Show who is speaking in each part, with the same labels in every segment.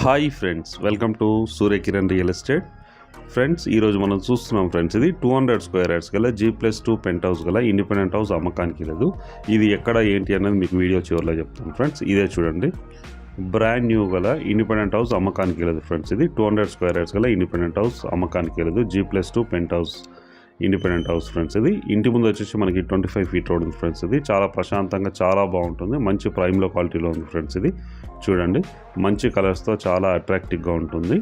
Speaker 1: Hi friends, welcome to Surya Kiran real estate. Friends, ఈరోజు మనం చూస్తున్నాం ఫ్రెండ్స్, ఇది 200 స్క్వేర్ యార్డ్స్ గల G+2 పెంట్ హౌస్ గల ఇండిపెండెంట్ హౌస్ అమ్మకానికి లేదు. ఇది ఎక్కడ ఏంటి అనేది మీకు వీడియో చివరిలో చెప్తాను ఫ్రెండ్స్. ఇదే చూడండి, బ్రాండ్ న్యూ గల ఇండిపెండెంట్ హౌస్ అమ్మకానికి లేదు ఫ్రెండ్స్. ఇది 200 స్క్వేర్ యార్డ్స్ గల ఇండిపెండెంట్ హౌస్ అమ్మకానికి లేదు, G+2 penthouse independent house friends. ఇది ఇంటి ముందు వచ్చేసి మనకి 25 ఫీట్ రోడ్ ఉంది ఫ్రెండ్స్. ఇది చాలా ప్రశాంతంగా చాలా బాగుంటుంది, మంచి ప్రైమ్లో క్వాలిటీలో ఉంది ఫ్రెండ్స్. ఇది చూడండి, మంచి కలర్స్తో చాలా అట్రాక్టివ్గా ఉంటుంది.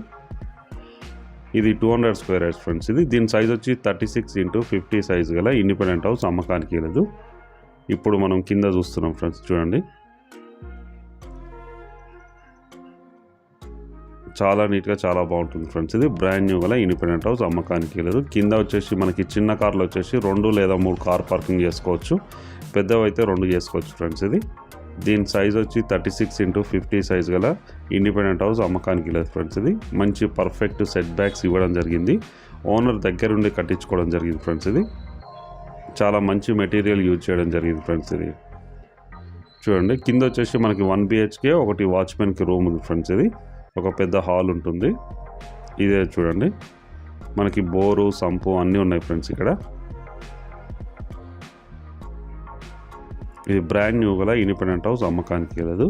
Speaker 1: ఇది 200 స్క్వేర్ యార్డ్స్ ఫ్రెండ్స్. ఇది దీని సైజ్ వచ్చి 36x50 సైజ్ గల ఇండిపెండెంట్ హౌస్ అమ్మకానికి లేదు. ఇప్పుడు మనం కింద చూస్తున్నాం ఫ్రెండ్స్, చూడండి చాలా నీట్గా చాలా బాగుంటుంది ఫ్రెండ్స్. ఇది బ్రాండ్ న్యూ గల ఇండిపెండెంట్ హౌస్ అమ్మకానికి లేదు. కింద వచ్చేసి మనకి చిన్న కార్లు వచ్చేసి 2 లేదా 3 కార్ పార్కింగ్ చేసుకోవచ్చు, పెద్దవి అయితే 2 చేసుకోవచ్చు ఫ్రెండ్స్. ఇది దీని సైజ్ వచ్చి 36x50 సైజ్ గల ఇండిపెండెంట్ హౌస్ అమ్మకానికి లేదు ఫ్రెండ్స్. ఇది మంచి పర్ఫెక్ట్ సెట్ బ్యాక్స్ ఇవ్వడం జరిగింది, ఓనర్ దగ్గరుండి కట్టించుకోవడం జరిగింది ఫ్రెండ్స్. ఇది చాలా మంచి మెటీరియల్ యూజ్ చేయడం జరిగింది ఫ్రెండ్స్. ఇది చూడండి, కింద వచ్చేసి మనకి 1 BHK ఒకటి వాచ్మెన్కి రూమ్ ఉంది ఫ్రెండ్స్. ఇది ఒక పెద్ద హాల్ ఉంటుంది. ఇదే చూడండి, మనకి బోరు సంపు అన్నీ ఉన్నాయి ఫ్రెండ్స్ ఇక్కడ. ఇది బ్రాండ్ న్యూ గల ఇండిపెండెంట్ హౌస్ అమ్మకానికి లేదు.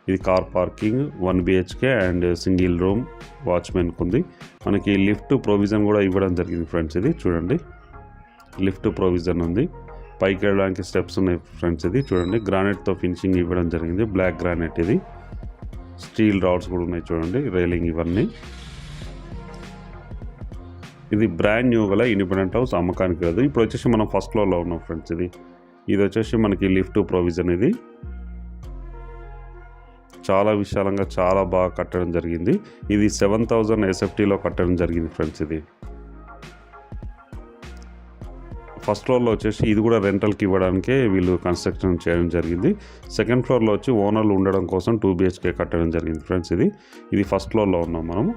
Speaker 1: ఇది car parking, 1 BHK and single room వాచ్మెన్కి ఉంది. మనకి లిఫ్ట్ ప్రొవిజన్ కూడా ఇవ్వడం జరిగింది ఫ్రెండ్స్. ఇది చూడండి, లిఫ్ట్ ప్రొవిజన్ ఉంది, పైకి వెళ్ళడానికి స్టెప్స్ ఉన్నాయి ఫ్రెండ్స్. ఇది చూడండి, గ్రానైట్తో ఫినిషింగ్ ఇవ్వడం జరిగింది, బ్లాక్ గ్రానైట్. ఇది స్టీల్ రాడ్స్ కూడా ఉన్నాయి చూడండి, రైలింగ్ ఇవన్నీ. ఇది బ్రాండ్ న్యూ గల ఇండిపెండెంట్ హౌస్ అమ్మకానికి లేదు. ఇప్పుడు వచ్చేసి మనం ఫస్ట్ ఫ్లోర్లో ఉన్నాం ఫ్రెండ్స్. ఇది వచ్చేసి మనకి లిఫ్ట్ ప్రొవిజన్. ఇది చాలా విశాలంగా చాలా బాగా కట్టడం జరిగింది. ఇది 7000 SFTలో కట్టడం జరిగింది ఫ్రెండ్స్. ఇది ఫస్ట్ ఫ్లోర్లో వచ్చేసి ఇది కూడా రెంటల్కి ఇవ్వడానికే వీళ్ళు కన్స్ట్రక్షన్ చేయడం జరిగింది. సెకండ్ ఫ్లోర్లో వచ్చి ఓనర్లు ఉండడం కోసం 2 BHK కట్టడం జరిగింది ఫ్రెండ్స్. ఇది ఫస్ట్ ఫ్లోర్లో ఉన్నాం మనము.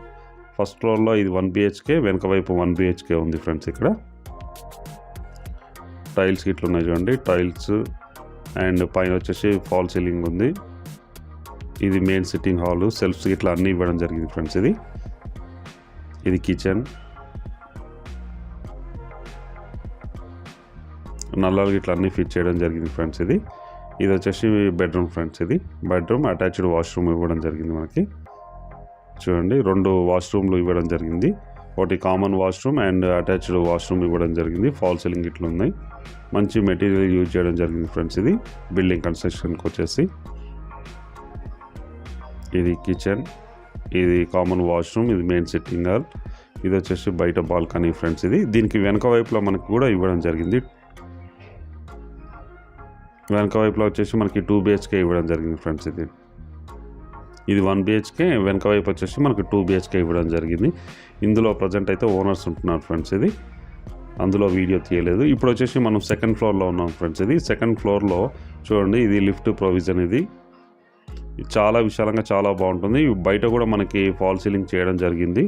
Speaker 1: ఫస్ట్ ఫ్లోర్లో ఇది 1 BHK, వెనక వైపు 1 BHK ఉంది ఫ్రెండ్స్. ఇక్కడ టైల్స్ ఇట్లా ఉన్నాయి చూడండి, టైల్స్ అండ్ పైన వచ్చేసి ఫాల్ సీలింగ్ ఉంది. ఇది మెయిన్ సిట్టింగ్ హాల్, సెల్ఫ్స్ ఇట్లా అన్నీ ఇవ్వడం జరిగింది ఫ్రెండ్స్. ఇది కిచెన్, నల్లలు ఇట్లా అన్నీ ఫిట్ చేయడం జరిగింది ఫ్రెండ్స్. ఇది వచ్చేసి బెడ్రూమ్ ఫ్రెండ్స్. ఇది బెడ్రూమ్, అటాచ్డ్ వాష్రూమ్ ఇవ్వడం జరిగింది మనకి. చూడండి, 2 వాష్రూమ్లు ఇవ్వడం జరిగింది, ఒకటి common washroom and attached washroom ఇవ్వడం జరిగింది. ఫాల్ సీలింగ్ ఇట్లా ఉన్నాయి, మంచి మెటీరియల్ యూజ్ చేయడం జరిగింది ఫ్రెండ్స్. ఇది బిల్డింగ్ కన్స్ట్రక్షన్కి వచ్చేసి ఇది కిచెన్, ఇది కామన్ వాష్రూమ్, ఇది మెయిన్ సిట్టింగ్ హాల్, ఇది వచ్చేసి బయట బాల్కనీ ఫ్రెండ్స్. దీనికి వెనక వైపులో మనకి కూడా ఇవ్వడం జరిగింది. వెనక వైపులో వచ్చేసి మనకి 2 BHK ఇవ్వడం జరిగింది ఫ్రెండ్స్. ఇది 1 BHK, వెనక వైపు వచ్చేసి మనకి 2 BHK ఇవ్వడం జరిగింది. ఇందులో ప్రజెంట్ అయితే ఓనర్స్ ఉంటున్నారు ఫ్రెండ్స్. అందులో వీడియో తీయలేదు. ఇప్పుడు వచ్చేసి మనం సెకండ్ ఫ్లోర్లో ఉన్నాం ఫ్రెండ్స్. సెకండ్ ఫ్లోర్లో చూడండి, ఇది లిఫ్ట్ ప్రొవిజన్. ఇది చాలా విశాలంగా చాలా బాగుంటుంది. బయట కూడా మనకి ఫాల్ సీలింగ్ చేయడం జరిగింది.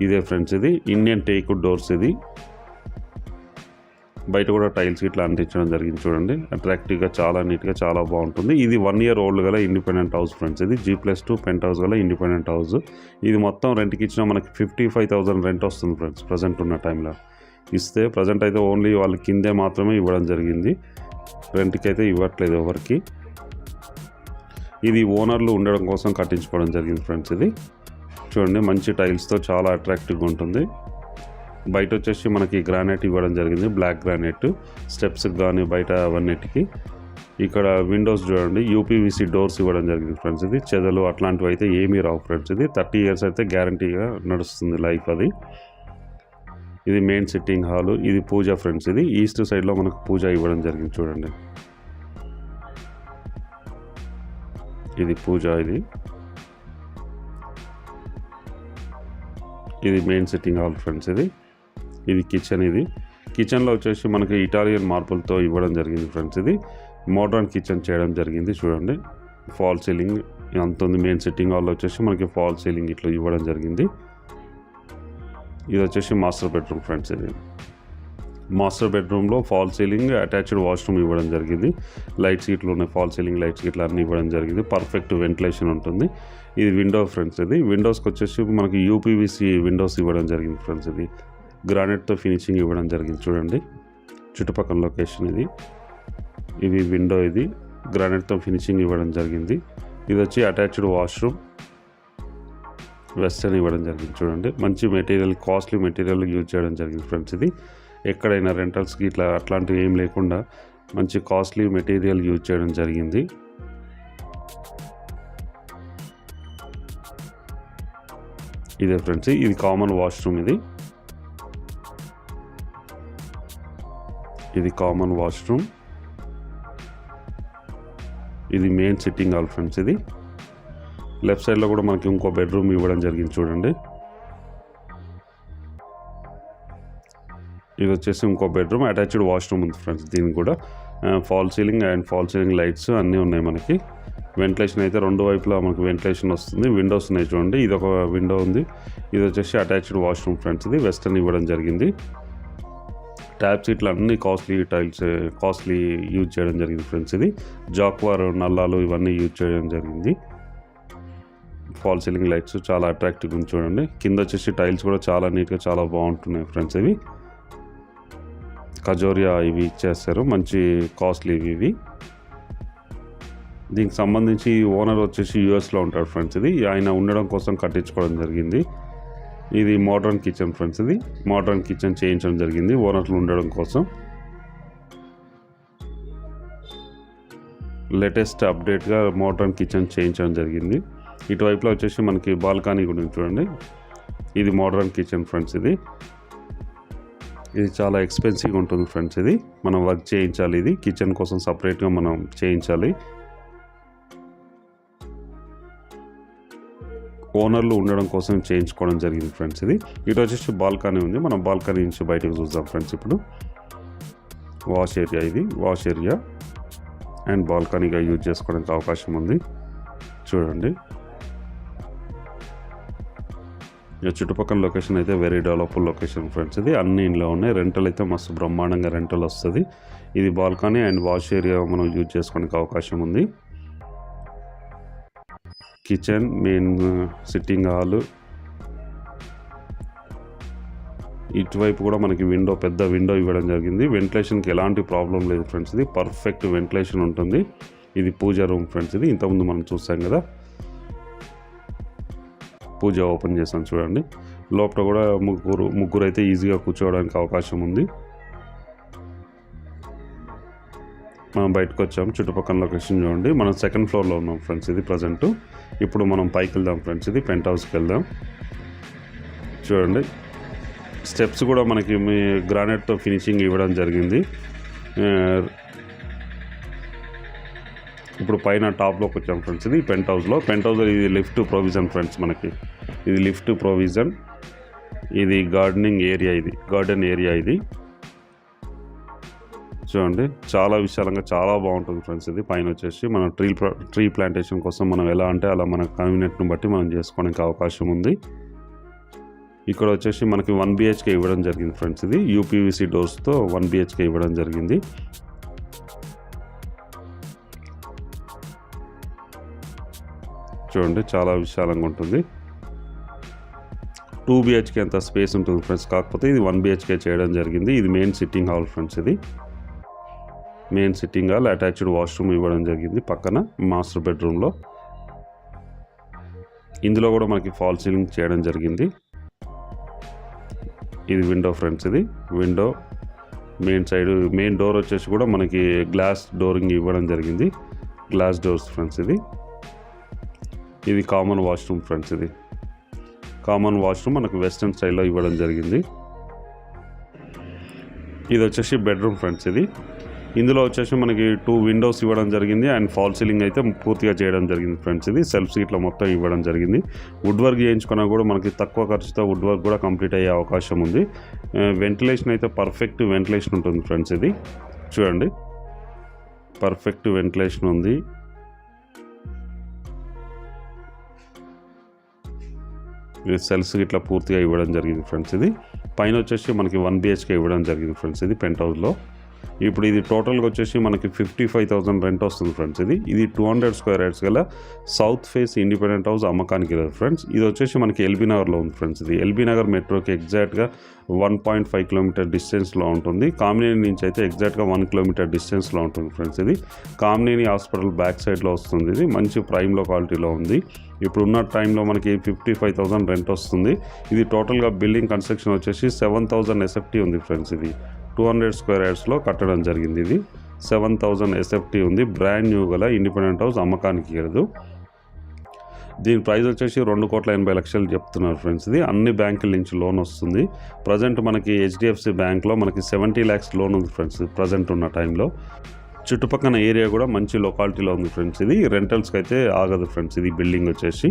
Speaker 1: ఇదే ఫ్రెండ్స్, ఇది ఇండియన్ టేక్ డోర్స్. ఇది బయట కూడా టైల్స్ ఇట్లా అంటించడం జరిగింది చూడండి, అట్రాక్టివ్గా చాలా నీట్గా చాలా బాగుంటుంది. ఇది 1 year ఓల్డ్ గల ఇండిపెండెంట్ హౌస్ ఫ్రెండ్స్. ఇది G+2 పెంట్ హౌస్ గల ఇండిపెండెంట్ హౌస్. ఇది మొత్తం రెంట్కి ఇచ్చిన మనకి 55,000 రెంట్ వస్తుంది ఫ్రెండ్స్. ప్రజెంట్ ఉన్న టైంలో ఇస్తే, ప్రజెంట్ అయితే ఓన్లీ వాళ్ళ కిందే మాత్రమే ఇవ్వడం జరిగింది, రెంట్కి అయితే ఇవ్వట్లేదు ఎవరికి. ఇది ఓనర్లు ఉండడం కోసం కట్టించుకోవడం జరిగింది ఫ్రెండ్స్. ఇది చూడండి, మంచి టైల్స్తో చాలా అట్రాక్టివ్గా ఉంటుంది. బయట వచ్చేసి మనకి గ్రానైట్ ఇవ్వడం జరిగింది, బ్లాక్ గ్రానైట్, స్టెప్స్కి కానీ బయట అవన్నిటికి. ఇక్కడ విండోస్ చూడండి, UPVC డోర్స్ ఇవ్వడం జరిగింది ఫ్రెండ్స్. ఇది చెదలు అట్లాంటివి అయితే ఏమీ రావు ఫ్రెండ్స్. ఇది 30 years అయితే గ్యారంటీగా నడుస్తుంది లైఫ్. ఇది మెయిన్ సిట్టింగ్ హాల్, ఇది పూజ ఫ్రెండ్స్. ఇది ఈస్ట్ సైడ్లో మనకు పూజ ఇవ్వడం జరిగింది చూడండి, ఇది పూజ. ఇది మెయిన్ సిట్టింగ్ హాల్ ఫ్రెండ్స్. ఇది కిచెన్. ఇది కిచెన్లో వచ్చేసి మనకి ఇటాలియన్ మార్బుల్తో ఇవ్వడం జరిగింది ఫ్రెండ్స్. ఇది మోడ్రన్ కిచెన్ చేయడం జరిగింది చూడండి, ఫాల్ సీలింగ్ అంత ఉంది. మెయిన్ సిట్టింగ్ హాల్లో వచ్చేసి మనకి ఫాల్ సీలింగ్ ఇట్లా ఇవ్వడం జరిగింది. ఇది వచ్చేసి మాస్టర్ బెడ్రూమ్ ఫ్రెండ్స్. మాస్టర్ బెడ్రూమ్లో ఫాల్ సీలింగ్, అటాచ్డ్ వాష్రూమ్ ఇవ్వడం జరిగింది. లైట్స్ గిట్లు ఉన్నాయి, ఫాల్ సీలింగ్ లైట్స్ గిట్లా అన్నీ ఇవ్వడం జరిగింది. పర్ఫెక్ట్ వెంటిలేషన్ ఉంటుంది. ఇది విండో ఫ్రెండ్స్. ఇది విండోస్కి వచ్చేసి మనకి యూపీవీసీ విండోస్ ఇవ్వడం జరిగింది ఫ్రెండ్స్. ఇది గ్రానైట్తో ఫినిషింగ్ ఇవ్వడం జరిగింది. చూడండి చుట్టుపక్కల లొకేషన్ ఇది. ఇది విండో, ఇది గ్రానైట్తో ఫినిషింగ్ ఇవ్వడం జరిగింది. ఇది వచ్చి అటాచ్డ్ వాష్రూమ్, వెస్టర్న్ ఇవ్వడం జరిగింది. చూడండి మంచి మెటీరియల్, కాస్ట్లీ మెటీరియల్ యూజ్ చేయడం జరిగింది ఫ్రెండ్స్. ఇది ఎక్కడైనా రెంటల్స్కి ఇట్లా అట్లాంటివి ఏం లేకుండా మంచి కాస్ట్లీ మెటీరియల్ యూజ్ చేయడం జరిగింది. ఇదే ఫ్రెండ్స్, ఇది కామన్ వాష్రూమ్. ఇది కామన్ వాష్రూమ్. ఇది మెయిన్ సిట్టింగ్ హాల్ ఫ్రెండ్స్. ఇది లెఫ్ట్ సైడ్లో కూడా మనకి ఇంకో బెడ్రూమ్ ఇవ్వడం జరిగింది. చూడండి ఇది వచ్చేసి ఇంకో బెడ్రూమ్, అటాచ్డ్ వాష్రూమ్ ఉంది ఫ్రెండ్స్. దీనికి కూడా fall ceiling and fall ceiling lights అన్నీ ఉన్నాయి మనకి. వెంటిలేషన్ అయితే రెండు వైపులా మనకి వెంటిలేషన్ వస్తుంది. విండోస్ ఉన్నాయి చూడండి. ఇది ఒక విండో ఉంది. ఇది వచ్చేసి అటాచ్డ్ వాష్రూమ్ ఫ్రెండ్స్. ఇది వెస్టర్న్ ఇవ్వడం జరిగింది. ట్యాప్ సీట్లు అన్ని కాస్ట్లీ టైల్స్, కాస్ట్లీ యూజ్ చేయడం జరిగింది ఫ్రెండ్స్. ఇది జాక్వార్ నల్లాలు ఇవన్నీ యూజ్ చేయడం జరిగింది. ఫాల్ సీలింగ్ లైట్స్ చాలా అట్రాక్టివ్గా ఉంది చూడండి. కింద వచ్చేసి టైల్స్ కూడా చాలా నీట్గా చాలా బాగుంటున్నాయి ఫ్రెండ్స్. ఇవి కజోరియా ఇవి ఇచ్చేస్తారు, మంచి కాస్ట్లీ ఇవి. దీనికి సంబంధించి ఓనర్ వచ్చేసి యూఎస్లో ఉంటాడు ఫ్రెండ్స్. ఇది ఆయన ఉండడం కోసం కట్టించుకోవడం జరిగింది. ఇది మోడ్రన్ కిచెన్ ఫ్రెండ్స్. ఇది మోడ్రన్ కిచెన్ చేయించడం జరిగింది ఓనర్లు ఉండడం కోసం. లేటెస్ట్ అప్డేట్గా మోడ్రన్ కిచెన్ చేయించడం జరిగింది. ఇటువైపులో వచ్చేసి మనకి బాల్కనీ కూడా చూడండి. ఇది మోడ్రన్ కిచెన్ ఫ్రెండ్స్. ఇది చాలా ఎక్స్పెన్సివ్గా ఉంటుంది ఫ్రెండ్స్. ఇది మనం వర్క్ చేయించాలి. ఇది కిచెన్ కోసం సపరేట్గా మనం చేయించాలి. ఓనర్లు ఉండడం కోసం చేయించుకోవడం జరిగింది ఫ్రెండ్స్. ఇది ఇటు వచ్చేసి బాల్కనీ ఉంది. మనం బాల్కనీ నుంచి బయటకు చూద్దాం ఫ్రెండ్స్. ఇప్పుడు వాష్ ఏరియా, ఇది వాష్ ఏరియా అండ్ బాల్కనీగా యూజ్ చేసుకోవడానికి అవకాశం ఉంది. చూడండి చుట్టుపక్కల లొకేషన్ అయితే వెరీ డెవలప్డ్ లొకేషన్ ఫ్రెండ్స్. ఇది అన్ని ఇంట్లో ఉన్నాయి. రెంటల్ అయితే మస్తు బ్రహ్మాండంగా రెంటల్ వస్తుంది. ఇది బాల్కనీ అండ్ వాష్ ఏరియా మనం యూజ్ చేసుకోవడానికి అవకాశం ఉంది. కిచెన్, మెయిన్ సిట్టింగ్ హాల్, ఇటువైపు కూడా మనకి విండో, పెద్ద విండో ఇవ్వడం జరిగింది. వెంటిలేషన్కి ఎలాంటి ప్రాబ్లం లేదు ఫ్రెండ్స్. ఇది పర్ఫెక్ట్ వెంటిలేషన్ ఉంటుంది. ఇది పూజ రూమ్ ఫ్రెండ్స్. ఇది ఇంతకుముందు మనం చూసాం కదా, పూజ ఓపెన్ చేసాం చూడండి. లోపల కూడా ముగ్గురు అయితే ఈజీగా కూర్చోవడానికి అవకాశం ఉంది. మనం బయటకు వచ్చాం. చుట్టుపక్కల లొకేషన్ చూడండి. మనం సెకండ్ ఫ్లోర్లో ఉన్నాం ఫ్రెండ్స్. ఇది ప్రజెంట్. ఇప్పుడు మనం పైకి వెళ్దాం ఫ్రెండ్స్. ఇది పెంట్ హౌస్కి వెళ్దాం. చూడండి స్టెప్స్ కూడా మనకి గ్రానైట్తో ఫినిషింగ్ ఇవ్వడం జరిగింది. ఇప్పుడు పైన టాప్లోకి వచ్చాం ఫ్రెండ్స్. ఇది పెంట్ హౌస్లో ఇది లిఫ్ట్ ప్రొవిజన్ ఫ్రెండ్స్. మనకి ఇది లిఫ్ట్ ప్రొవిజన్. ఇది గార్డెనింగ్ ఏరియా, ఇది గార్డెన్ ఏరియా. ఇది చూడండి చాలా విశాలంగా చాలా బాగుంటుంది ఫ్రెండ్స్. ఇది పైన వచ్చేసి మనం ట్రీ ప్లాంటేషన్ కోసం మనం ఎలా అంటే అలా మన కన్వీనియంట్ని బట్టి మనం చేసుకోవడానికి అవకాశం ఉంది. ఇక్కడ వచ్చేసి మనకి 1 BHK ఇవ్వడం జరిగింది ఫ్రెండ్స్. ఇది యూపీవీసీ డోర్స్తో 1 BHK ఇవ్వడం జరిగింది. చూడండి చాలా విశాలంగా ఉంటుంది. 2 BHK అంత స్పేస్ ఉంటుంది ఫ్రెండ్స్. కాకపోతే ఇది 1 BHK చేయడం జరిగింది. ఇది మెయిన్ సిట్టింగ్ హాల్ ఫ్రెండ్స్. ఇది main sitting hall, attached washroom ఇవ్వడం జరిగింది పక్కన మాస్టర్ బెడ్రూమ్లో. ఇందులో కూడా మనకి ఫాల్ సీలింగ్ చేయడం జరిగింది. ఇది విండో ఫ్రెండ్స్. ఇది window main side. Main door వచ్చేసి కూడా మనకి గ్లాస్ డోరింగ్ ఇవ్వడం జరిగింది. Glass doors friends. ఇది కామన్ వాష్రూమ్ ఫ్రెండ్స్. ఇది కామన్ వాష్రూమ్ మనకు వెస్టర్న్ స్టైల్లో ఇవ్వడం జరిగింది. ఇది వచ్చేసి బెడ్రూమ్ ఫ్రెండ్స్. ఇది ఇందులో వచ్చేసి మనకి 2 విండోస్ ఇవ్వడం జరిగింది అండ్ ఫాల్ సీలింగ్ అయితే పూర్తిగా చేయడం జరిగింది ఫ్రెండ్స్. ఇది సెల్ఫ్ సీట్లో మొత్తం ఇవ్వడం జరిగింది. వుడ్ వర్క్ చేయించుకున్నా కూడా మనకి తక్కువ ఖర్చుతో వుడ్ వర్క్ కూడా కంప్లీట్ అయ్యే అవకాశం ఉంది. వెంటిలేషన్ అయితే పర్ఫెక్ట్ వెంటిలేషన్ ఉంటుంది ఫ్రెండ్స్. ఇది చూడండి పర్ఫెక్ట్ వెంటిలేషన్ ఉంది. సెల్స్ ఇట్లా పూర్తిగా ఇవ్వడం జరిగింది ఫ్రెండ్స్. ఇది పైన వచ్చేసి మనకి 1 BHK ఇవ్వడం జరిగింది ఫ్రెండ్స్. ఇది పెంట్ హౌస్లో. ఇప్పుడు ఇది టోటల్గా వచ్చేసి మనకి 55,000 రెంట్ వస్తుంది ఫ్రెండ్స్. ఇది 200 స్క్వేర్ యార్డ్స్ గల సౌత్ ఫేస్ ఇండిపెండెంట్ హౌస్ అమ్మకానికి లేదు ఫ్రెండ్స్. ఇది వచ్చేసి మనకి ఎల్బీ నగర్లో ఉంది ఫ్రెండ్స్. ఇది ఎల్బీ నగర్ మెట్రోకి ఎగ్జాక్ట్గా 1.5 కిలోమీటర్ డిస్టెన్స్లో ఉంటుంది. కామినేని నుంచి అయితే ఎగ్జాక్ట్గా 1 కిలోమీటర్ డిస్టెన్స్లో ఉంటుంది ఫ్రెండ్స్. ఇది కామినేని హాస్పిటల్ బ్యాక్ సైడ్లో వస్తుంది. ఇది మంచి ప్రైమ్లో క్వాలిటీలో ఉంది. ఇప్పుడు ఉన్న టైంలో మనకి 55,000 రెంట్ వస్తుంది. ఇది టోటల్గా బిల్డింగ్ కన్స్ట్రక్షన్ వచ్చేసి 7,000 SFT ఉంది ఫ్రెండ్స్. ఇది 200 స్క్వేర్ యార్డ్స్లో కట్టడం జరిగింది. ఇది 7,000 SFT ఉంది. బ్రాండ్ న్యూ గల ఇండిపెండెంట్ హౌస్ అమ్మకానికి లేదు. దీని ప్రైస్ వచ్చేసి 2,80,00,000 చెప్తున్నారు ఫ్రెండ్స్. ఇది అన్ని బ్యాంకుల నుంచి లోన్ వస్తుంది. ప్రజెంట్ మనకి HDFC బ్యాంక్లో మనకి 70 lakhs లోన్ ఉంది ఫ్రెండ్స్ ప్రజెంట్ ఉన్న టైంలో. చుట్టుపక్కల ఏరియా కూడా మంచి లొకాలిటీలో ఉంది ఫ్రెండ్స్. ఇది రెంటల్స్కి అయితే ఆగదు ఫ్రెండ్స్. ఇది బిల్డింగ్ వచ్చేసి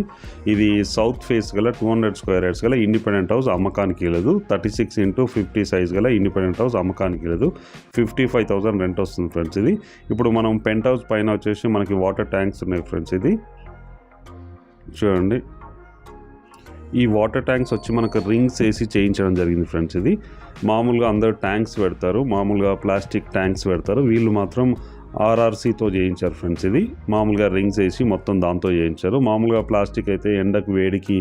Speaker 1: ఇది సౌత్ ఫేస్ గల 200 స్క్వేర్ యార్డ్స్ గల ఇండిపెండెంట్ హౌస్ అమ్మకానికి లేదు. 36x50 సైజ్ గల ఇండిపెండెంట్ హౌస్ అమ్మకానికి లేదు. 55,000 రెంట్ వస్తుంది ఫ్రెండ్స్. ఇది ఇప్పుడు మనం పెంట్ హౌస్ పైన వచ్చేసి మనకి వాటర్ ట్యాంక్స్ ఉన్నాయి ఫ్రెండ్స్. ఇది చూడండి, ఈ వాటర్ ట్యాంక్స్ వచ్చి మనకు రింగ్స్ వేసి చేయించడం జరిగింది ఫ్రెండ్స్. ఇది మామూలుగా అందరూ ట్యాంక్స్ పెడతారు, మామూలుగా ప్లాస్టిక్ ట్యాంక్స్ పెడతారు. వీళ్ళు మాత్రం RRCతో చేయించారు ఫ్రెండ్స్. ఇది మామూలుగా రింగ్స్ వేసి మొత్తం దాంతో చేయించారు. మామూలుగా ప్లాస్టిక్ అయితే ఎండకు వేడికి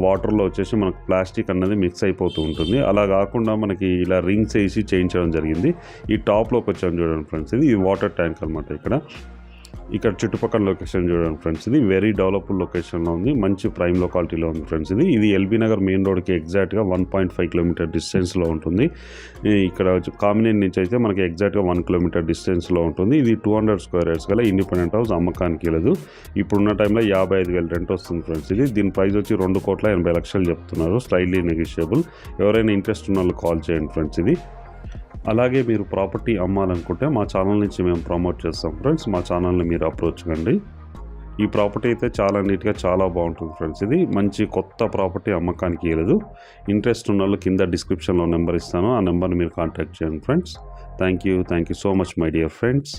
Speaker 1: వాటర్లో వచ్చేసి మనకు ప్లాస్టిక్ అన్నది మిక్స్ అయిపోతూ ఉంటుంది. అలా కాకుండా మనకి ఇలా రింగ్స్ వేసి చేయించడం జరిగింది. ఈ టాప్లోకి వచ్చాము చూడండి ఫ్రెండ్స్. ఇది వాటర్ ట్యాంక్ అనమాట. ఇక్కడ చుట్టుపక్కల లొకేషన్ చూడండి ఫ్రెండ్స్. ఇది వెరీ డెవలప్డ్ లొకేషన్లో ఉంది. మంచి ప్రైమ్ లొకాలిటీలో ఉంది ఫ్రెండ్స్. ఇది ఎల్బీ నగర్ మెయిన్ రోడ్కి ఎగ్జాక్ట్గా 1.5 కిలోమీటర్ డిస్టెన్స్లో ఉంటుంది. ఇక్కడ కామినేని నుంచి అయితే మనకి ఎగ్జాక్ట్గా 1 కిలోమీటర్ డిస్టెన్స్లో ఉంటుంది. ఇది 200 స్క్వేర్ యార్డ్స్ గల ఇండిపెండెంట్ హౌస్ అమ్మకానికి లేదు. ఇప్పుడున్న టైంలో 55,000 రెంట్ వస్తుంది ఫ్రెండ్స్. దీని ప్రైస్ వచ్చి 2,80,00,000 చెప్తున్నారు. Slightly negotiable. ఎవరైనా ఇంట్రెస్ట్ ఉన్న వాళ్ళు కాల్ చేయండి ఫ్రెండ్స్. ఇది అలాగే మీరు ప్రాపర్టీ అమ్మాలనుకుంటే మా ఛానల్ నుంచి మేము ప్రమోట్ చేస్తాం ఫ్రెండ్స్. మా ఛానల్ని మీరు అప్రోచ్ కండి. ఈ ప్రాపర్టీ అయితే చాలా నీట్గా చాలా బాగుంటుంది ఫ్రెండ్స్. ఇది మంచి కొత్త ప్రాపర్టీ అమ్మకానికి లేదు. ఇంట్రెస్ట్ ఉన్న వాళ్ళు కింద డిస్క్రిప్షన్లో నెంబర్ ఇస్తాను. ఆ నెంబర్ని మీరు కాంటాక్ట్ చేయండి friends. Thank you so much my dear friends.